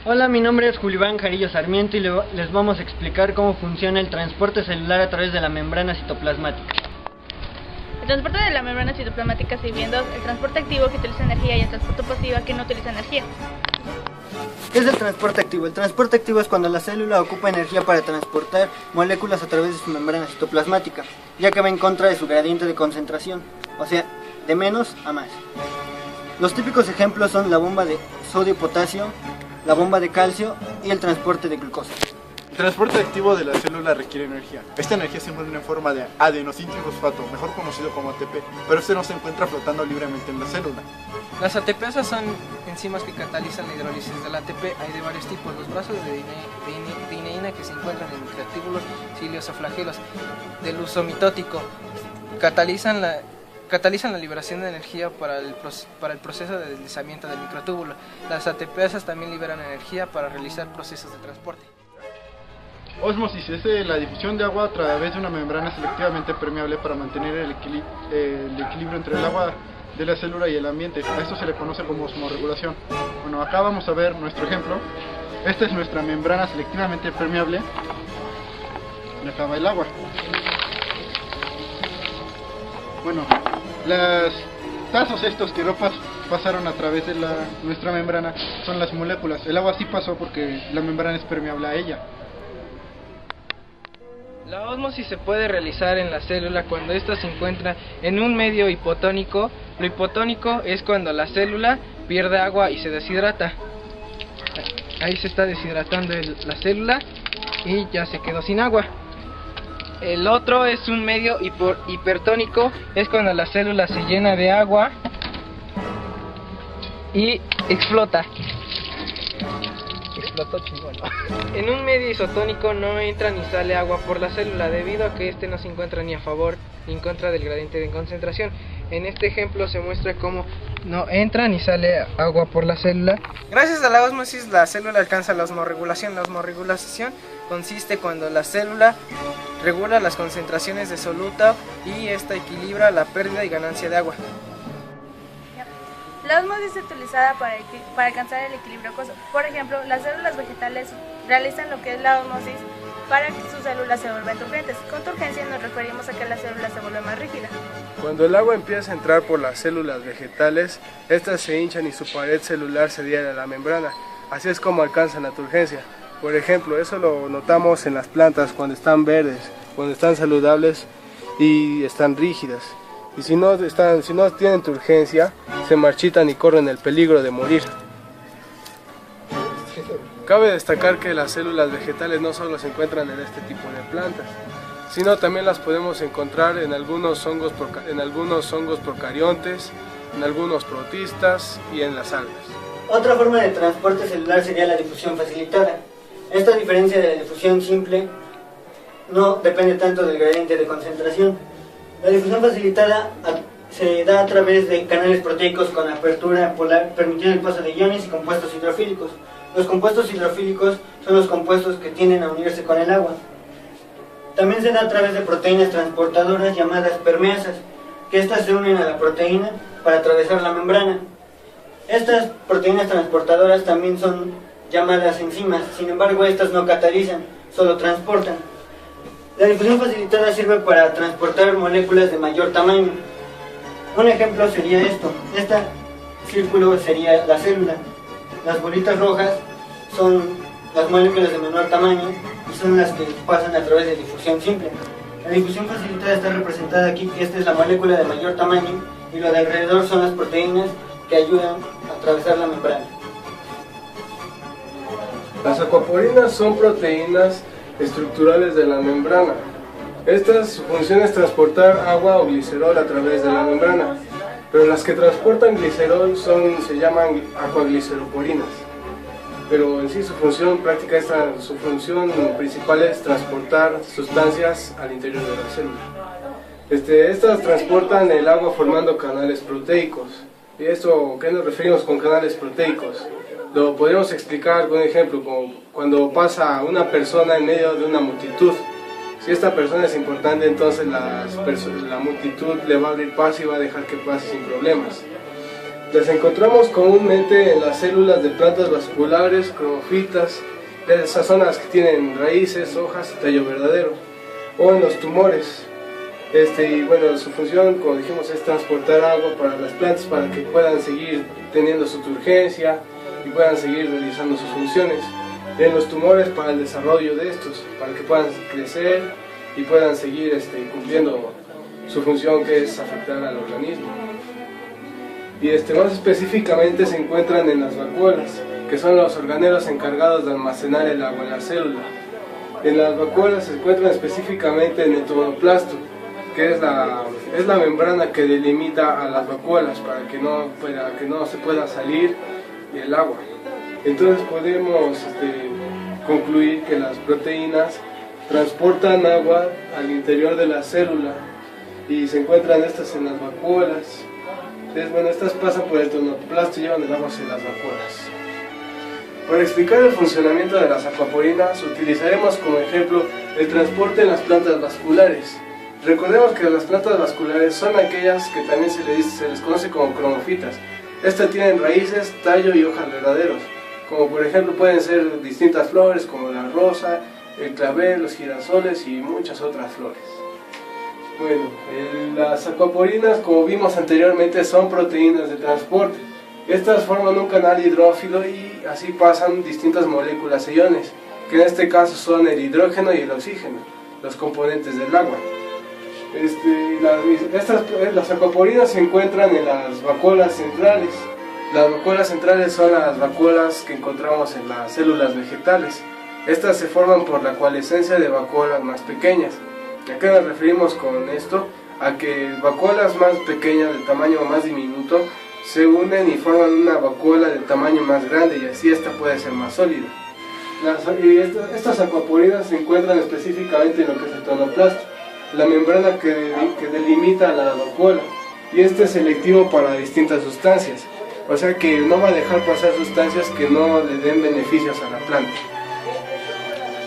Hola, mi nombre es Julio Iván Jarillo Sarmiento y les vamos a explicar cómo funciona el transporte celular a través de la membrana citoplasmática. El transporte de la membrana citoplasmática se divide en dos: el transporte activo, que utiliza energía, y el transporte pasivo, que no utiliza energía. ¿Qué es el transporte activo? El transporte activo es cuando la célula ocupa energía para transportar moléculas a través de su membrana citoplasmática, ya que va en contra de su gradiente de concentración, o sea, de menos a más. Los típicos ejemplos son la bomba de sodio-potasio, la bomba de calcio y el transporte de glucosa. El transporte activo de la célula requiere energía. Esta energía se encuentra en forma de adenosíntrifosfato, mejor conocido como ATP, pero este no se encuentra flotando libremente en la célula. Las ATPasas son enzimas que catalizan la hidrólisis del ATP. Hay de varios tipos: los brazos de dineína, que se encuentran en microtúbulos, cilios o flagelos del uso mitótico, catalizan la liberación de energía para el proceso de deslizamiento del microtúbulo. Las ATPasas también liberan energía para realizar procesos de transporte. Ósmosis es la difusión de agua a través de una membrana selectivamente permeable para mantener el equilibrio entre el agua de la célula y el ambiente. A esto se le conoce como osmorregulación. Bueno, acá vamos a ver nuestro ejemplo. Esta es nuestra membrana selectivamente permeable. Y acá va el agua. Bueno, los tazos estos que no pasaron a través de nuestra membrana son las moléculas. El agua sí pasó porque la membrana es permeable a ella. La ósmosis se puede realizar en la célula cuando ésta se encuentra en un medio hipotónico. Lo hipotónico es cuando la célula pierde agua y se deshidrata. Ahí se está deshidratando la célula y ya se quedó sin agua. El otro es un medio hipertónico, es cuando la célula se llena de agua y explota. Explotó chingón. En un medio isotónico no entra ni sale agua por la célula, debido a que este no se encuentra ni a favor ni en contra del gradiente de concentración. En este ejemplo se muestra cómo no entra ni sale agua por la célula. Gracias a la ósmosis, la célula alcanza la osmorregulación. La osmorregulación consiste cuando la célula regula las concentraciones de soluto y esta equilibra la pérdida y ganancia de agua. La ósmosis es utilizada para alcanzar el equilibrio acuoso. Por ejemplo, las células vegetales realizan lo que es la ósmosis para que sus células se vuelvan turgentes. Con turgencia nos referimos a que la célula se vuelve más rígida. Cuando el agua empieza a entrar por las células vegetales, estas se hinchan y su pared celular se adhiere a la membrana. Así es como alcanzan la turgencia. Por ejemplo, eso lo notamos en las plantas cuando están verdes, cuando están saludables y están rígidas. Y si no tienen turgencia, se marchitan y corren el peligro de morir. Cabe destacar que las células vegetales no solo se encuentran en este tipo de plantas, sino también las podemos encontrar en algunos hongos procariontes, en algunos protistas y en las algas. Otra forma de transporte celular sería la difusión facilitada. Esta, a diferencia de la difusión simple, no depende tanto del gradiente de concentración. La difusión facilitada se da a través de canales proteicos con apertura polar, permitiendo el paso de iones y compuestos hidrofílicos. Los compuestos hidrofílicos son los compuestos que tienden a unirse con el agua. También se da a través de proteínas transportadoras llamadas permeasas, que estas se unen a la proteína para atravesar la membrana. Estas proteínas transportadoras también son llamadas enzimas, sin embargo estas no catalizan, solo transportan. La difusión facilitada sirve para transportar moléculas de mayor tamaño. Un ejemplo sería esto. Este círculo sería la célula. Las bolitas rojas son las moléculas de menor tamaño y son las que pasan a través de difusión simple. La difusión facilitada está representada aquí, que esta es la molécula de mayor tamaño y lo de alrededor son las proteínas que ayudan a atravesar la membrana. Las acuaporinas son proteínas estructurales de la membrana. Su función es transportar agua o glicerol a través de la membrana, pero las que transportan glicerol se llaman acuagliceroporinas. Pero en sí su función principal es transportar sustancias al interior de la célula. Estas transportan el agua formando canales proteicos. ¿Y esto qué nos referimos con canales proteicos? Lo podemos explicar con un ejemplo, como cuando pasa una persona en medio de una multitud. Si esta persona es importante, entonces la multitud le va a abrir paso y va a dejar que pase sin problemas. Las encontramos comúnmente en las células de plantas vasculares, cromofitas, esas son las que tienen raíces, hojas y tallo verdadero, o en los tumores. Y bueno, su función, como dijimos, es transportar agua para las plantas para que puedan seguir teniendo su turgencia y puedan seguir realizando sus funciones. En los tumores, para el desarrollo de estos, para que puedan crecer y puedan seguir cumpliendo su función, que es afectar al organismo. Y más específicamente se encuentran en las vacuolas, que son los organelos encargados de almacenar el agua en la célula. En las vacuolas se encuentran específicamente en el tonoplasto, que es la membrana que delimita a las vacuolas para que no se pueda salir el agua. Entonces podemos concluir que las proteínas transportan agua al interior de la célula y se encuentran estas en las vacuolas. Bueno, estas pasan por el tonoplasto y llevan el agua hacia las vacuolas. Para explicar el funcionamiento de las acuaporinas utilizaremos como ejemplo el transporte en las plantas vasculares. Recordemos que las plantas vasculares son aquellas que también se les conoce como cromofitas. Estas tienen raíces, tallo y hojas verdaderos, como por ejemplo pueden ser distintas flores como la rosa, el clavel, los girasoles y muchas otras flores. Bueno, las acuaporinas, como vimos anteriormente, son proteínas de transporte. Estas forman un canal hidrófilo y así pasan distintas moléculas e iones, que en este caso son el hidrógeno y el oxígeno, los componentes del agua. Las acuaporinas se encuentran en las vacuolas centrales. Las vacuolas centrales son las vacuolas que encontramos en las células vegetales. Estas se forman por la coalescencia de vacuolas más pequeñas. ¿A qué nos referimos con esto? A que vacuolas más pequeñas, de tamaño más diminuto, se unen y forman una vacuola de tamaño más grande y así esta puede ser más sólida. Estas acuaporinas se encuentran específicamente en lo que es el tonoplasto, la membrana que delimita a la vacuola, y este es selectivo para distintas sustancias, o sea que no va a dejar pasar sustancias que no le den beneficios a la planta.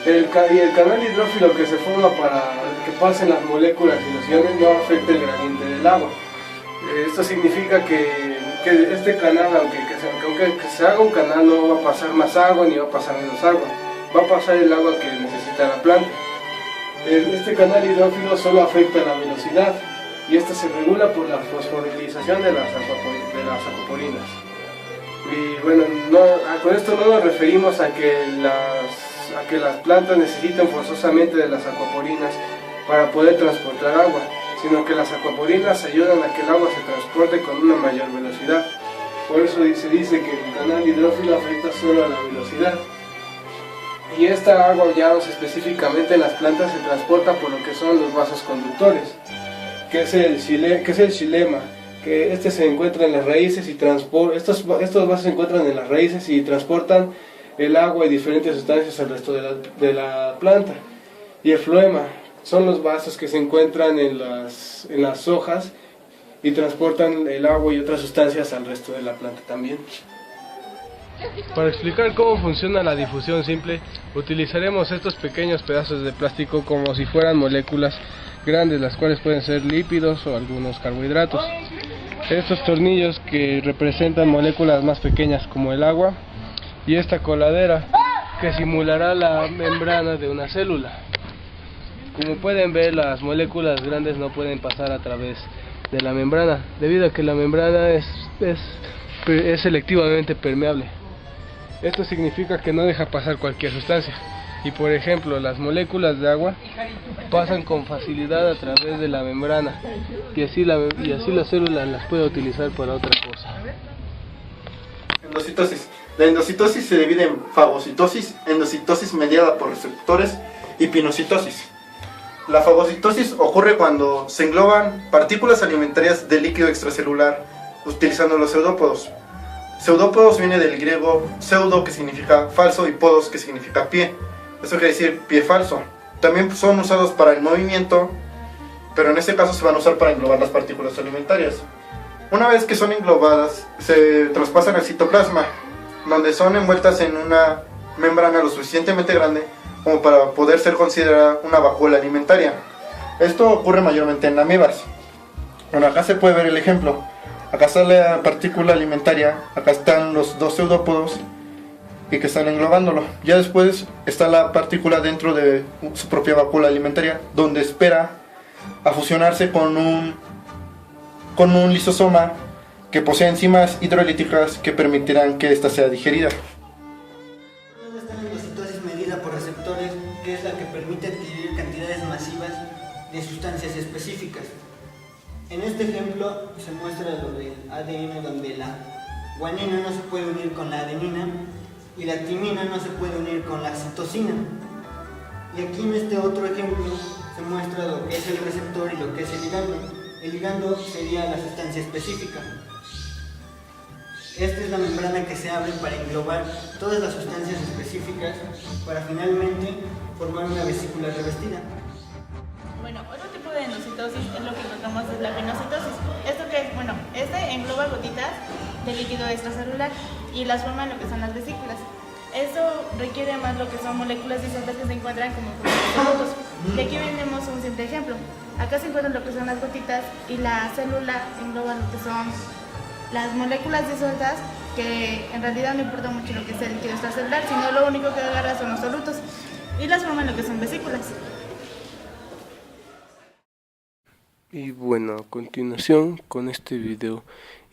El canal hidrófilo que se forma para que pasen las moléculas y los iones no afecta el gradiente del agua. Esto significa que este canal, aunque se haga un canal, no va a pasar más agua ni va a pasar menos agua, va a pasar el agua que necesita la planta. Este canal hidrófilo solo afecta la velocidad y esta se regula por la fosforilización de las acuaporinas. Y bueno, con esto no nos referimos a que las plantas necesitan forzosamente de las acuaporinas para poder transportar agua, sino que las acuaporinas ayudan a que el agua se transporte con una mayor velocidad. Por eso se dice que el canal hidrófilo afecta solo a la velocidad. Y esta agua, ya más específicamente en las plantas, se transporta por lo que son los vasos conductores, que es el xilema, que se encuentra en las raíces y estos vasos se encuentran en las raíces y transportan el agua y diferentes sustancias al resto de la planta. Y el floema son los vasos que se encuentran en las hojas y transportan el agua y otras sustancias al resto de la planta también. Para explicar cómo funciona la difusión simple, utilizaremos estos pequeños pedazos de plástico como si fueran moléculas grandes, las cuales pueden ser lípidos o algunos carbohidratos. Estos tornillos que representan moléculas más pequeñas como el agua, y esta coladera que simulará la membrana de una célula. Como pueden ver, las moléculas grandes no pueden pasar a través de la membrana, debido a que la membrana es selectivamente permeable. Esto significa que no deja pasar cualquier sustancia, y por ejemplo las moléculas de agua pasan con facilidad a través de la membrana, y así la célula las puede utilizar para otra cosa. Endocitosis. La endocitosis se divide en fagocitosis, endocitosis mediada por receptores y pinocitosis. La fagocitosis ocurre cuando se engloban partículas alimentarias del líquido extracelular utilizando los pseudópodos. Pseudópodos viene del griego pseudo, que significa falso, y podos, que significa pie. Eso quiere decir pie falso. También son usados para el movimiento, pero en este caso se van a usar para englobar las partículas alimentarias. Una vez que son englobadas, se traspasan al citoplasma, donde son envueltas en una membrana lo suficientemente grande como para poder ser considerada una vacuola alimentaria. Esto ocurre mayormente en amebas. Bueno, acá se puede ver el ejemplo. Acá está la partícula alimentaria, acá están los dos pseudópodos y que están englobándolo. Ya después está la partícula dentro de su propia vacuola alimentaria, donde espera a fusionarse con un lisosoma que posee enzimas hidrolíticas que permitirán que ésta sea digerida. Luego está la endocitosis medida por receptores, que es la que permite adquirir cantidades masivas de sustancias específicas. En este ejemplo se muestra lo del ADN, donde la guanina no se puede unir con la adenina y la timina no se puede unir con la citosina. Y aquí en este otro ejemplo se muestra lo que es el receptor y lo que es el ligando. El ligando sería la sustancia específica. Esta es la membrana que se abre para englobar todas las sustancias específicas para finalmente formar una vesícula revestida. Bueno, otro tipo de endocitosis es lo que encontramos es la pinocitosis. ¿Esto qué es? Bueno, este engloba gotitas de líquido extracelular y las forma en lo que son las vesículas. Esto requiere más lo que son moléculas disueltas que se encuentran como solutos. Y aquí tenemos un simple ejemplo. Acá se encuentran lo que son las gotitas y la célula engloba lo que son las moléculas disueltas, que en realidad no importa mucho lo que sea el líquido extracelular, sino lo único que agarra son los solutos y las forman lo que son vesículas. Y bueno, a continuación con este video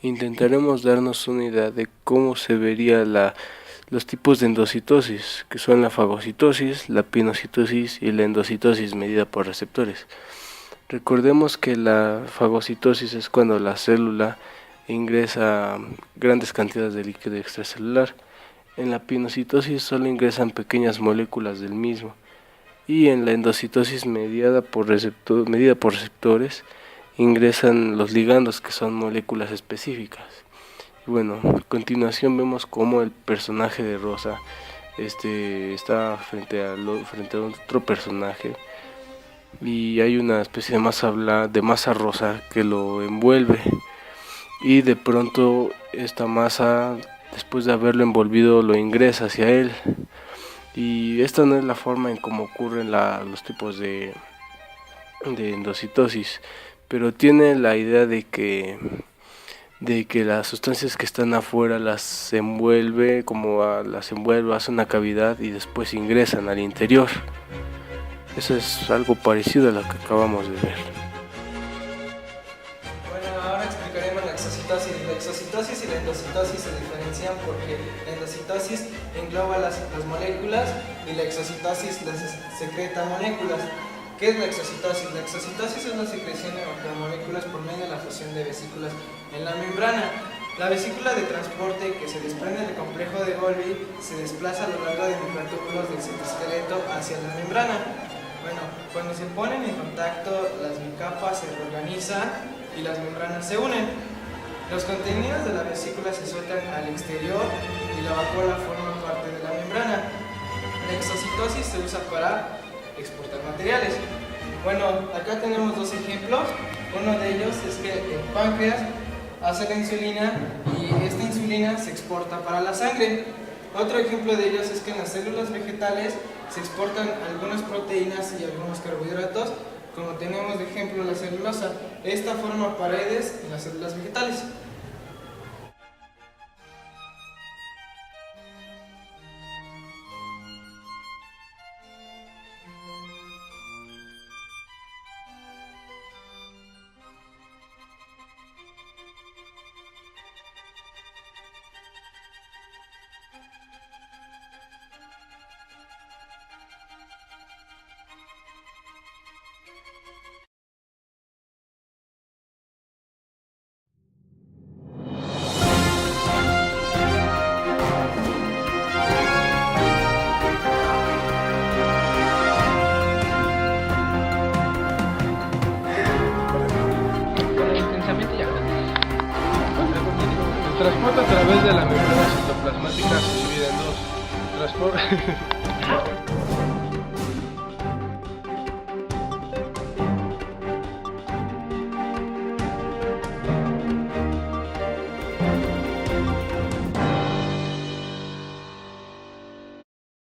intentaremos darnos una idea de cómo se vería los tipos de endocitosis, que son la fagocitosis, la pinocitosis y la endocitosis medida por receptores. Recordemos que la fagocitosis es cuando la célula ingresa grandes cantidades de líquido extracelular. En la pinocitosis solo ingresan pequeñas moléculas del mismo. Y en la endocitosis medida por receptores ingresan los ligandos, que son moléculas específicas. Y bueno, a continuación vemos cómo el personaje de Rosa está frente a otro personaje y hay una especie de masa rosa que lo envuelve, y de pronto esta masa, después de haberlo envolvido, lo ingresa hacia él. Y esta no es la forma en cómo ocurren los tipos de endocitosis, pero tiene la idea de que las sustancias que están afuera las envuelve, hace una cavidad y después ingresan al interior. Eso es algo parecido a lo que acabamos de ver. Bueno, ahora explicaremos la exocitosis. La exocitosis y la endocitosis se diferencian porque la endocitosis engloba las moléculas y la exocitosis secreta moléculas. ¿Qué es la exocitosis? La exocitosis es la secreción de macromoléculas por medio de la fusión de vesículas en la membrana. La vesícula de transporte que se desprende del complejo de Golgi se desplaza a lo largo de microtúbulos del citoesqueleto hacia la membrana. Bueno, cuando se ponen en contacto, las bicapas se reorganizan y las membranas se unen. Los contenidos de la vesícula se sueltan al exterior y la vacuola forma parte de la membrana. La exocitosis se usa para exportar materiales. Bueno, acá tenemos dos ejemplos. Uno de ellos es que el páncreas hace la insulina y esta insulina se exporta para la sangre. Otro ejemplo de ellos es que en las células vegetales se exportan algunas proteínas y algunos carbohidratos, como tenemos de ejemplo la celulosa. Esta forma paredes en las células vegetales. El transporte a través de la membrana citoplasmática se divide en dos.